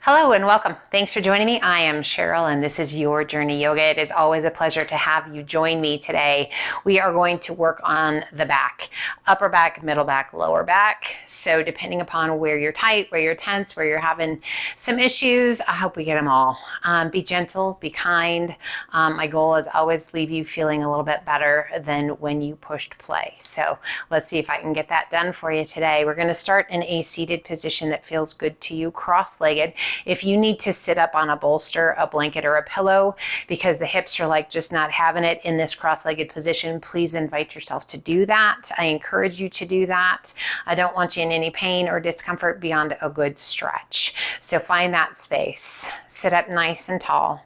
Hello and welcome. Thanks for joining me. I am Cheryl and this is Your Journey Yoga. It is always a pleasure to have you join me today. We are going to work on the back, upper back, middle back, lower back. So depending upon where you're tight, where you're tense, where you're having some issues, I hope we get them all. Be gentle, be kind. My goal is always leave you feeling a little bit better than when you pushed play. So let's see if I can get that done for you today. We're going to start in a seated position that feels good to you, cross-legged. If you need to sit up on a bolster, a blanket, or a pillow because the hips are like just not having it in this cross-legged position, please invite yourself to do that. I encourage you to do that. I don't want you in any pain or discomfort beyond a good stretch. So find that space. Sit up nice and tall.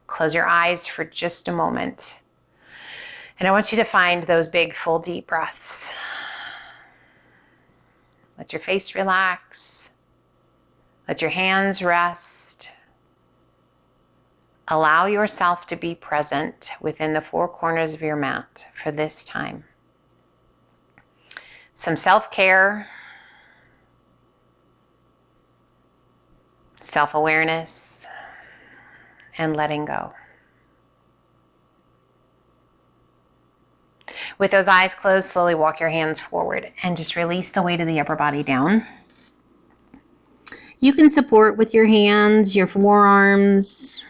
Close your eyes for just a moment. And I want you to find those big, full, deep breaths. Let your face relax. Let your hands rest. Allow yourself to be present within the four corners of your mat for this time. Some self-care, self-awareness, and letting go. With those eyes closed, slowly walk your hands forward and just release the weight of the upper body down. You can support with your hands, your forearms.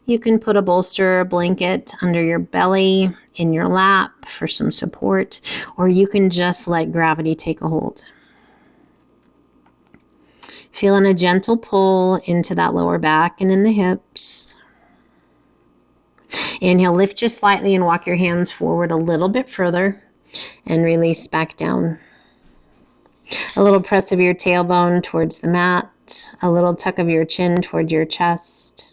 You can put a bolster, a blanket under your belly, in your lap for some support, or you can just let gravity take a hold. Feeling a gentle pull into that lower back and in the hips. Inhale, lift just slightly and walk your hands forward a little bit further and release back down. A little press of your tailbone towards the mat, a little tuck of your chin toward your chest.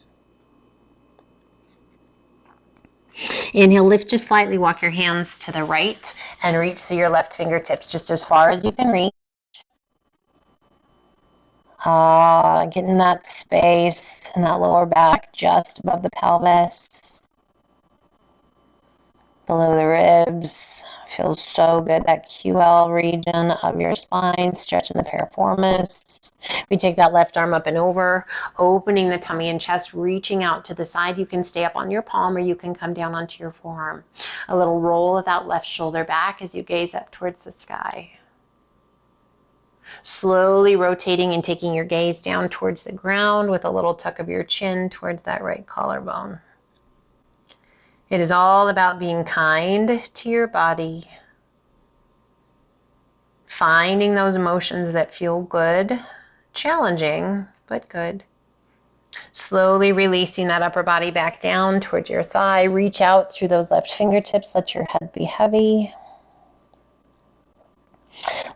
Inhale, lift just slightly, walk your hands to the right and reach to your left fingertips just as far as you can reach. Getting that space in that lower back just above the pelvis, below the ribs. Feels so good, that QL region of your spine, stretching the piriformis. We take that left arm up and over, opening the tummy and chest, reaching out to the side. You can stay up on your palm or you can come down onto your forearm. A little roll of that left shoulder back as you gaze up towards the sky. Slowly rotating and taking your gaze down towards the ground with a little tuck of your chin towards that right collarbone. It is all about being kind to your body, finding those emotions that feel good, challenging, but good. Slowly releasing that upper body back down towards your thigh. Reach out through those left fingertips. Let your head be heavy.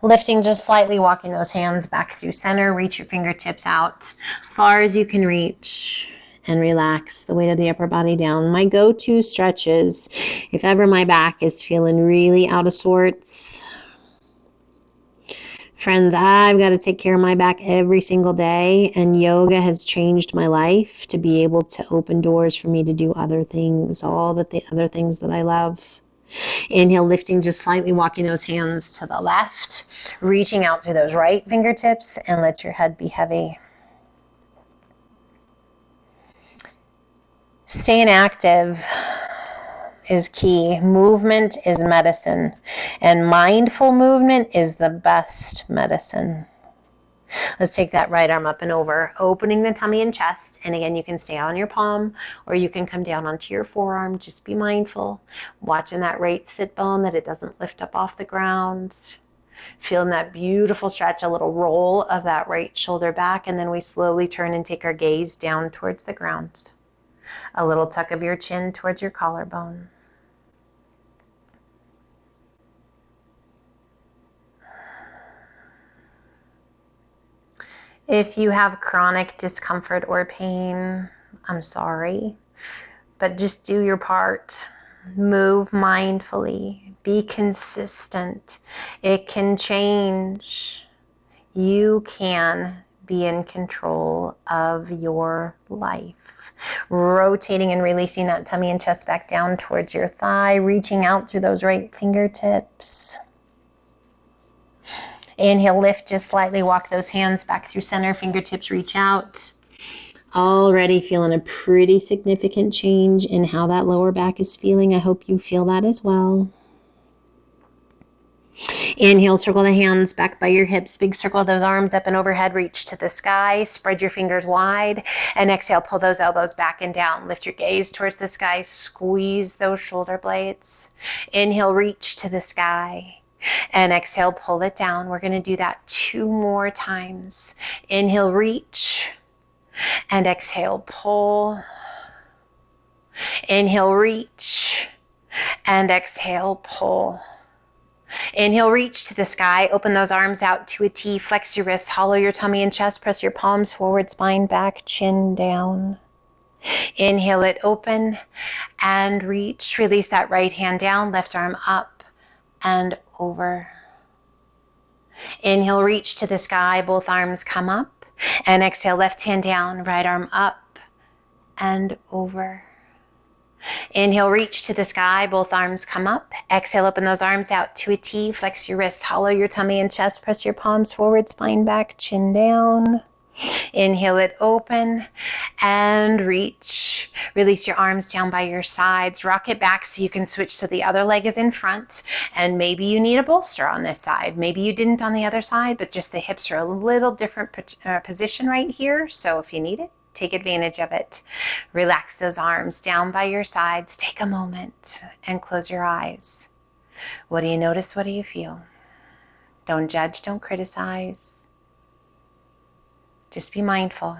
Lifting just slightly, walking those hands back through center. Reach your fingertips out far as you can reach. And relax the weight of the upper body down. My go-to stretches, if ever my back is feeling really out of sorts. Friends, I've got to take care of my back every single day, and yoga has changed my life to be able to open doors for me to do other things, all the other things that I love. Inhale, lifting just slightly, walking those hands to the left, reaching out through those right fingertips, and let your head be heavy. Staying active is key. Movement is medicine, and mindful movement is the best medicine. Let's take that right arm up and over, opening the tummy and chest. And again, you can stay on your palm or you can come down onto your forearm. Just be mindful, watching that right sit bone, that it doesn't lift up off the ground. Feeling that beautiful stretch, a little roll of that right shoulder back, and then we slowly turn and take our gaze down towards the ground. A little tuck of your chin towards your collarbone. If you have chronic discomfort or pain, I'm sorry, but just do your part. Move mindfully. Be consistent. It can change. You can be in control of your life. Rotating and releasing that tummy and chest back down towards your thigh, reaching out through those right fingertips. Inhale, lift just slightly. Walk those hands back through center. Fingertips reach out. Already feeling a pretty significant change in how that lower back is feeling. I hope you feel that as well. Inhale, circle the hands back by your hips. Big circle those arms up and overhead. Reach to the sky. Spread your fingers wide. And exhale, pull those elbows back and down. Lift your gaze towards the sky. Squeeze those shoulder blades. Inhale, reach to the sky. And exhale, pull it down. We're going to do that 2 more times. Inhale, reach. And exhale, pull. Inhale, reach. And exhale, pull. Inhale, reach to the sky. Open those arms out to a T. Flex your wrists. Hollow your tummy and chest. Press your palms forward, spine back, chin down. Inhale it open and reach. Release that right hand down. Left arm up and over. Inhale, reach to the sky. Both arms come up. And exhale, left hand down, right arm up and over. Inhale, reach to the sky. Both arms come up. Exhale, open those arms out to a T. Flex your wrists. Hollow your tummy and chest. Press your palms forward, spine back, chin down. Inhale it open and reach. Release your arms down by your sides. Rock it back so you can switch so the other leg is in front. And maybe you need a bolster on this side. Maybe you didn't on the other side, but just the hips are a little different position right here. So if you need it, take advantage of it. Relax those arms down by your sides. Take a moment and close your eyes. What do you notice? What do you feel? Don't judge, don't criticize. Just be mindful.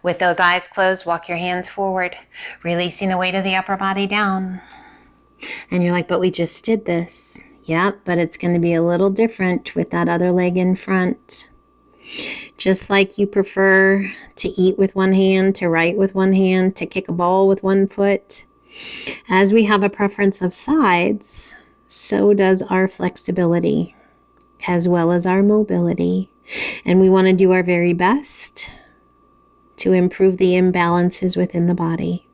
With those eyes closed, walk your hands forward, releasing the weight of the upper body down. And you're like, but we just did this. Yep, but it's going to be a little different with that other leg in front. Just like you prefer to eat with one hand, to write with one hand, to kick a ball with one foot. As we have a preference of sides, so does our flexibility, as well as our mobility. And we want to do our very best to improve the imbalances within the body.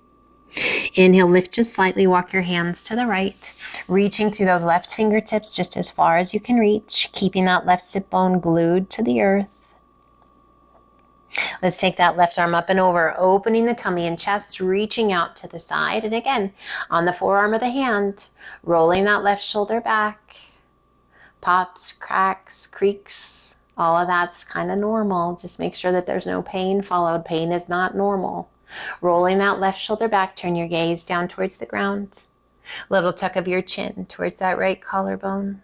Inhale, lift just slightly, walk your hands to the right, reaching through those left fingertips just as far as you can reach, keeping that left sit bone glued to the earth. Let's take that left arm up and over, opening the tummy and chest, reaching out to the side. And again, on the forearm of the hand, rolling that left shoulder back. Pops, cracks, creaks. All of that's kind of normal. Just make sure that there's no pain followed. Pain is not normal. Rolling that left shoulder back, turn your gaze down towards the ground. Little tuck of your chin towards that right collarbone.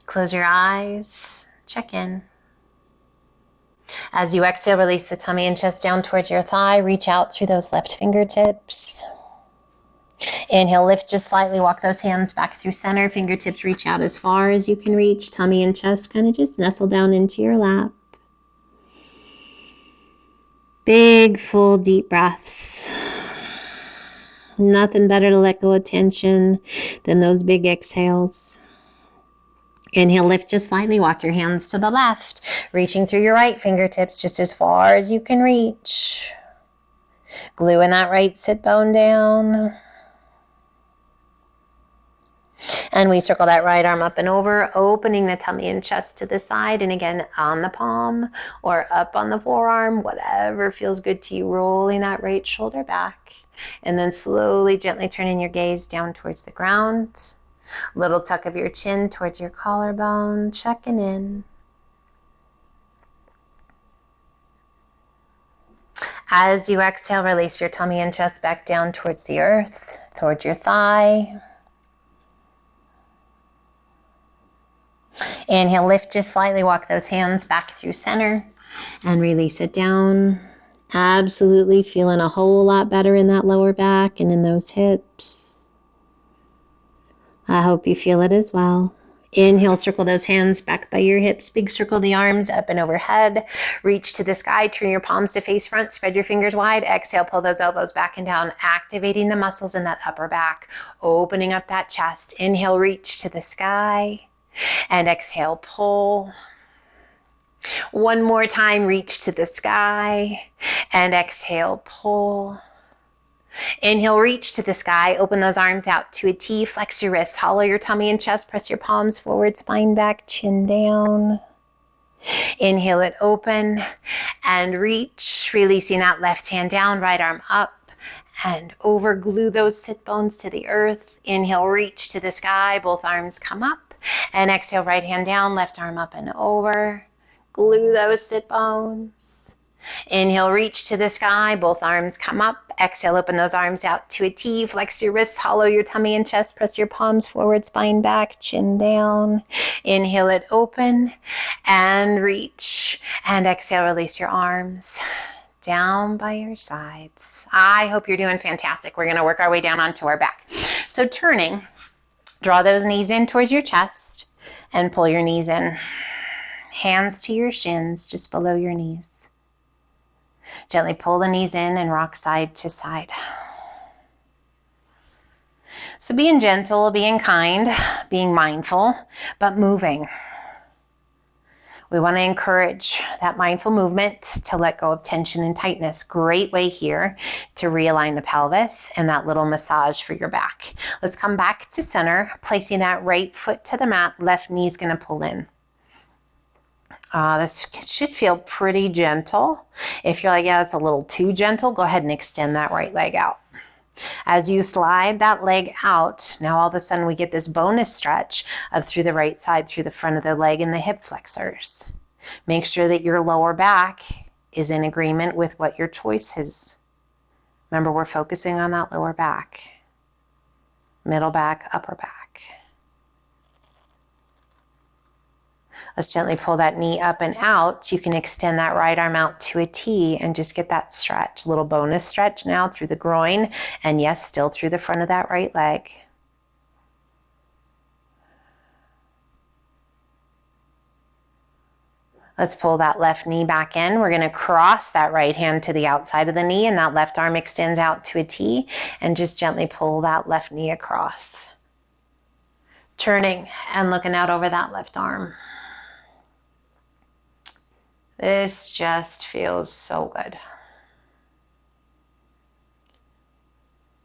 Close your eyes. Check in. As you exhale, release the tummy and chest down towards your thigh. Reach out through those left fingertips. Inhale, lift just slightly. Walk those hands back through center. Fingertips reach out as far as you can reach. Tummy and chest kind of just nestle down into your lap. Big, full, deep breaths. Nothing better to let go of tension than those big exhales. Inhale, lift just slightly. Walk your hands to the left, reaching through your right fingertips just as far as you can reach. Gluing that right sit bone down. And we circle that right arm up and over, opening the tummy and chest to the side. And again, on the palm or up on the forearm, whatever feels good to you, rolling that right shoulder back. And then slowly, gently turning your gaze down towards the ground. Little tuck of your chin towards your collarbone, checking in. As you exhale, release your tummy and chest back down towards the earth, towards your thigh. Inhale, lift just slightly, walk those hands back through center and release it down. Absolutely feeling a whole lot better in that lower back and in those hips. I hope you feel it as well. Inhale, circle those hands back by your hips. Big circle the arms up and overhead. Reach to the sky. Turn your palms to face front. Spread your fingers wide. Exhale, pull those elbows back and down, activating the muscles in that upper back, opening up that chest. Inhale, reach to the sky. And exhale, pull. One more time, reach to the sky. And exhale, pull. Inhale, reach to the sky. Open those arms out to a T. Flex your wrists. Hollow your tummy and chest. Press your palms forward, spine back, chin down. Inhale it open and reach. Releasing that left hand down, right arm up and over. Glue those sit bones to the earth. Inhale, reach to the sky. Both arms come up. And exhale, right hand down, left arm up and over. Glue those sit bones. Inhale, reach to the sky. Both arms come up. Exhale, open those arms out to a T. Flex your wrists, hollow your tummy and chest. Press your palms forward, spine back, chin down. Inhale it open and reach. And exhale, release your arms down by your sides. I hope you're doing fantastic. We're going to work our way down onto our back. So turning, draw those knees in towards your chest and pull your knees in. Hands to your shins, just below your knees. Gently pull the knees in and rock side to side. So being gentle, being kind, being mindful, but moving. We want to encourage that mindful movement to let go of tension and tightness. Great way here to realign the pelvis and that little massage for your back. Let's come back to center, placing that right foot to the mat, left knee is going to pull in. This should feel pretty gentle. If you're like, yeah, it's a little too gentle, go ahead and extend that right leg out. As you slide that leg out, now all of a sudden we get this bonus stretch of through the right side, through the front of the leg and the hip flexors. Make sure that your lower back is in agreement with what your choice is. Remember, we're focusing on that lower back, middle back, upper back. Let's gently pull that knee up and out. You can extend that right arm out to a T and just get that stretch, little bonus stretch now through the groin, and yes, still through the front of that right leg. Let's pull that left knee back in. We're going to cross that right hand to the outside of the knee, and that left arm extends out to a T, and just gently pull that left knee across. Turning and looking out over that left arm. This just feels so good.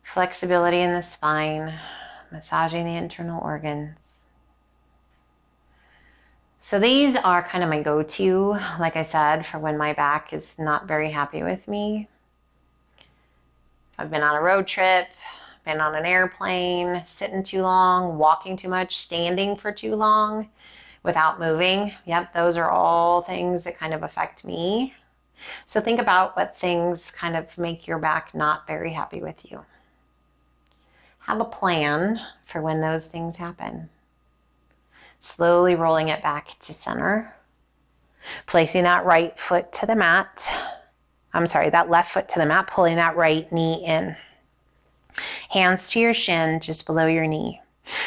Flexibility in the spine, massaging the internal organs. So these are kind of my go-to, like I said, for when my back is not very happy with me. I've been on a road trip, been on an airplane, sitting too long, walking too much, standing for too long without moving. Yep, those are all things that kind of affect me. So think about what things kind of make your back not very happy with you. Have a plan for when those things happen. Slowly rolling it back to center. Placing that right foot to the mat. That left foot to the mat, pulling that right knee in. Hands to your shin, just below your knee.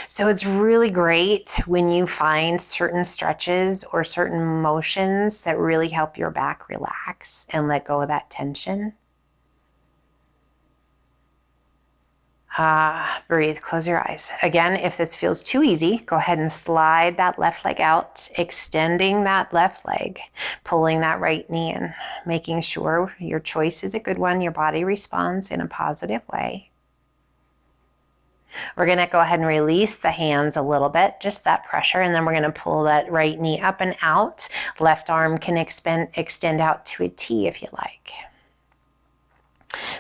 So it's really great when you find certain stretches or certain motions that really help your back relax and let go of that tension. Breathe, close your eyes. Again, if this feels too easy, go ahead and slide that left leg out, extending that left leg, pulling that right knee in, making sure your choice is a good one, your body responds in a positive way. We're going to go ahead and release the hands a little bit, just that pressure, and then we're going to pull that right knee up and out. Left arm can extend out to a T if you like.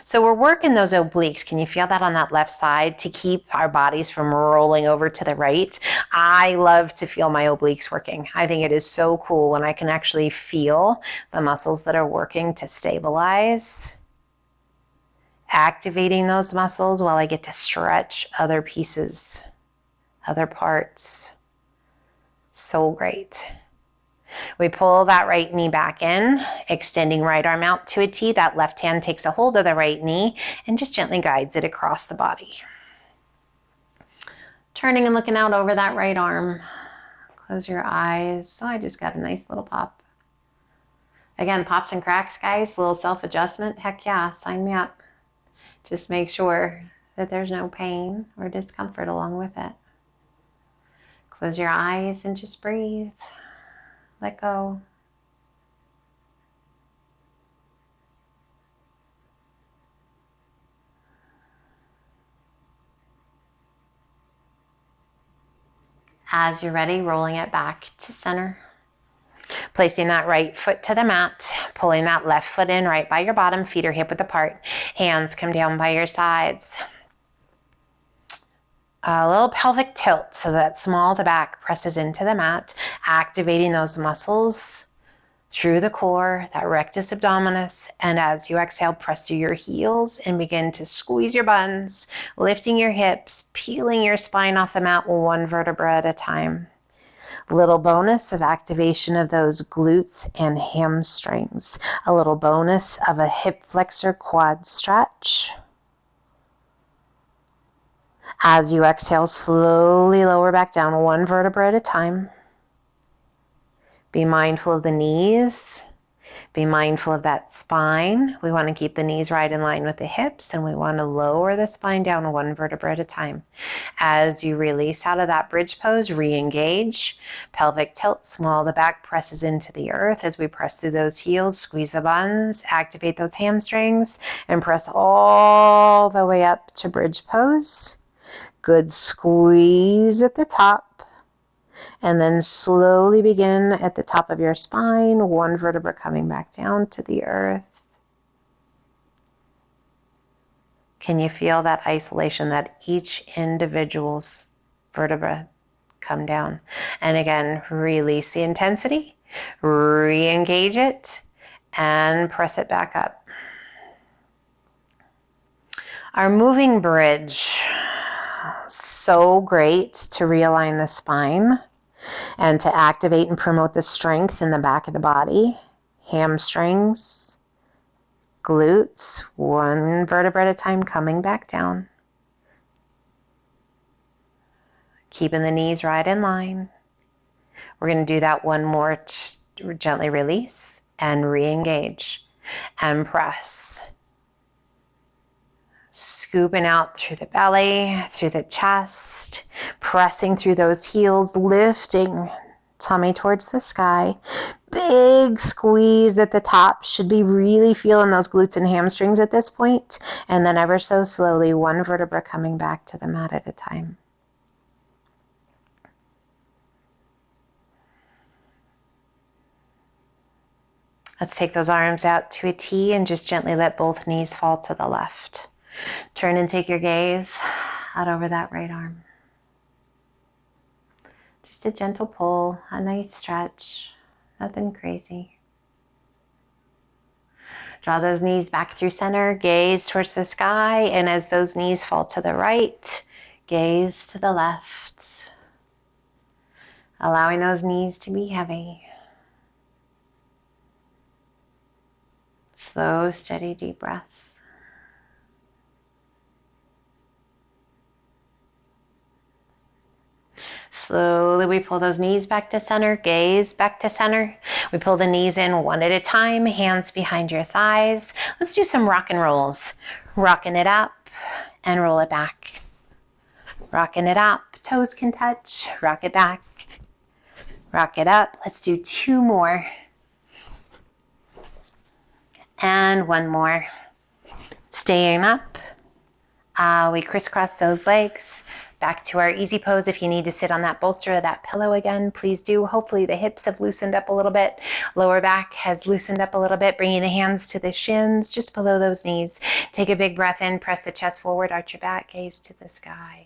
So we're working those obliques. Can you feel that on that left side to keep our bodies from rolling over to the right? I love to feel my obliques working. I think it is so cool when I can actually feel the muscles that are working to stabilize. Activating those muscles while I get to stretch other pieces, other parts. So great. We pull that right knee back in, extending right arm out to a T. That left hand takes a hold of the right knee and just gently guides it across the body. Turning and looking out over that right arm. Close your eyes. So I just got a nice little pop. Again, pops and cracks, guys. Little self-adjustment. Heck yeah, sign me up. Just make sure that there's no pain or discomfort along with it. Close your eyes and just breathe. Let go. As you're ready, rolling it back to center. Placing that right foot to the mat, pulling that left foot in right by your bottom, feet are hip width apart, hands come down by your sides. A little pelvic tilt so that small of the back presses into the mat, activating those muscles through the core, that rectus abdominis, and as you exhale, press through your heels and begin to squeeze your buns, lifting your hips, peeling your spine off the mat one vertebra at a time. Little bonus of activation of those glutes and hamstrings. A little bonus of a hip flexor quad stretch. As you exhale, slowly lower back down one vertebra at a time. Be mindful of the knees. Be mindful of that spine. We want to keep the knees right in line with the hips, and we want to lower the spine down one vertebra at a time. As you release out of that bridge pose, re-engage. Pelvic tilt, small the back presses into the earth. As we press through those heels, squeeze the buns, activate those hamstrings, and press all the way up to bridge pose. Good squeeze at the top. And then slowly begin at the top of your spine, one vertebra coming back down to the earth. Can you feel that isolation, that each individual's vertebra come down? And again, release the intensity, re-engage it, and press it back up. Our moving bridge, so great to realign the spine and to activate and promote the strength in the back of the body, hamstrings, glutes, one vertebra at a time coming back down. Keeping the knees right in line. We're going to do that one more, gently release and re-engage and press. Scooping out through the belly, through the chest, pressing through those heels, lifting tummy towards the sky. Big squeeze at the top. Should be really feeling those glutes and hamstrings at this point. And then ever so slowly, one vertebra coming back to the mat at a time. Let's take those arms out to a T and just gently let both knees fall to the left. Turn and take your gaze out over that right arm. Just a gentle pull, a nice stretch, nothing crazy. Draw those knees back through center, gaze towards the sky, and as those knees fall to the right, gaze to the left. Allowing those knees to be heavy. Slow, steady, deep breaths. Slowly we pull those knees back to center, gaze back to center. We pull the knees in one at a time, hands behind your thighs. Let's do some rock and rolls. Rocking it up and roll it back. Rocking it up, toes can touch, rock it back. Rock it up. Let's do two more. And one more. Staying up. We crisscross those legs. Back to our easy pose. If you need to sit on that bolster or that pillow again, please do. Hopefully the hips have loosened up a little bit. Lower back has loosened up a little bit, bringing the hands to the shins, just below those knees. Take a big breath in, press the chest forward, arch your back, gaze to the sky.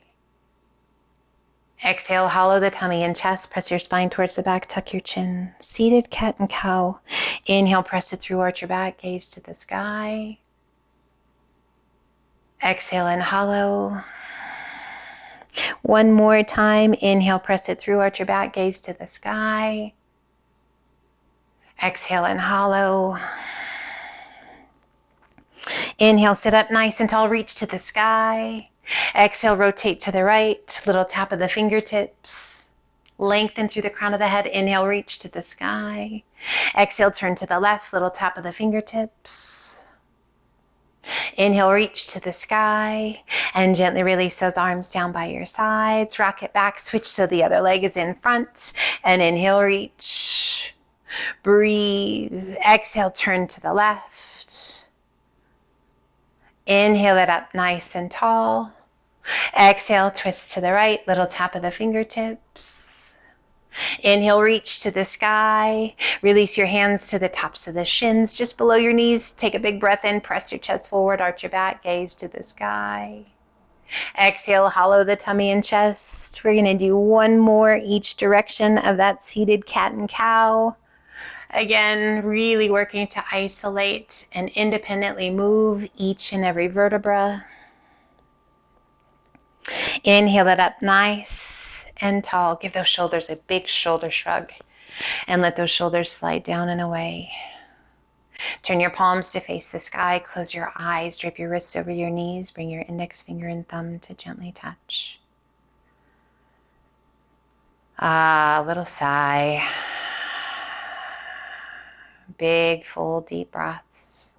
Exhale, hollow the tummy and chest, press your spine towards the back, tuck your chin. Seated cat and cow. Inhale, press it through, arch your back, gaze to the sky. Exhale and hollow. One more time. Inhale, press it through, arch your back, gaze to the sky. Exhale and hollow. Inhale, sit up nice and tall, reach to the sky. Exhale, rotate to the right, little tap of the fingertips. Lengthen through the crown of the head. Inhale, reach to the sky. Exhale, turn to the left, little tap of the fingertips. Inhale, reach to the sky, and gently release those arms down by your sides. Rock it back, switch so the other leg is in front, and inhale, reach. Breathe. Exhale, turn to the left. Inhale it up nice and tall. Exhale, twist to the right, little tap of the fingertips. Inhale, reach to the sky. Release your hands to the tops of the shins, just below your knees. Take a big breath in, press your chest forward, arch your back, gaze to the sky. Exhale, hollow the tummy and chest. We're going to do one more each direction of that seated cat and cow. Again, really working to isolate and independently move each and every vertebra. Inhale it up nice and tall. Give those shoulders a big shoulder shrug and let those shoulders slide down and away. Turn your palms to face the sky. Close your eyes. Drape your wrists over your knees. Bring your index finger and thumb to gently touch. A little sigh. Big, full, deep breaths.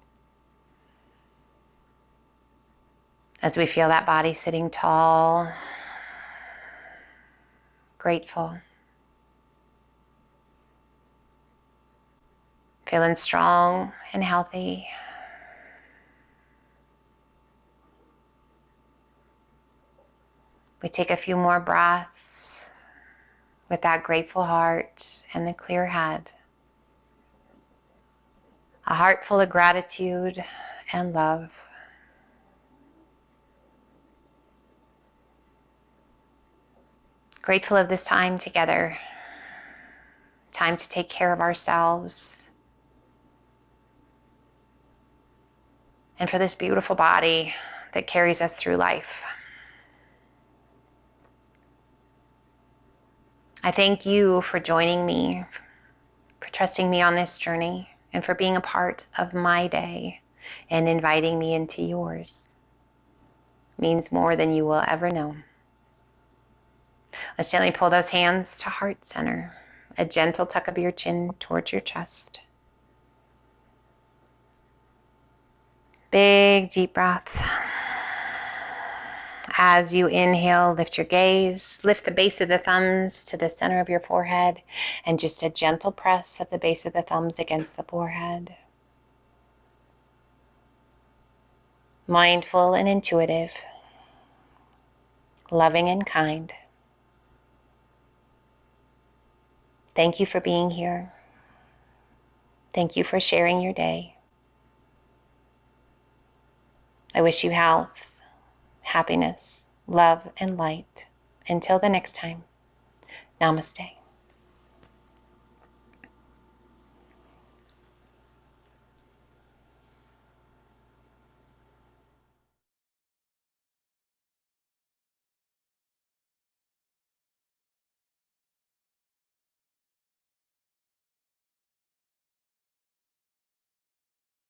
As we feel that body sitting tall, grateful. Feeling strong and healthy. We take a few more breaths with that grateful heart and the clear head. A heart full of gratitude and love. Grateful of this time together. Time to take care of ourselves. And for this beautiful body that carries us through life. I thank you for joining me, for trusting me on this journey, and for being a part of my day and inviting me into yours. It means more than you will ever know. Let's gently pull those hands to heart center. A gentle tuck of your chin towards your chest. Big deep breath. As you inhale, lift your gaze, lift the base of the thumbs to the center of your forehead, and just a gentle press of the base of the thumbs against the forehead. Mindful and intuitive, loving and kind. Thank you for being here. Thank you for sharing your day. I wish you health, happiness, love, and light. Until the next time, namaste.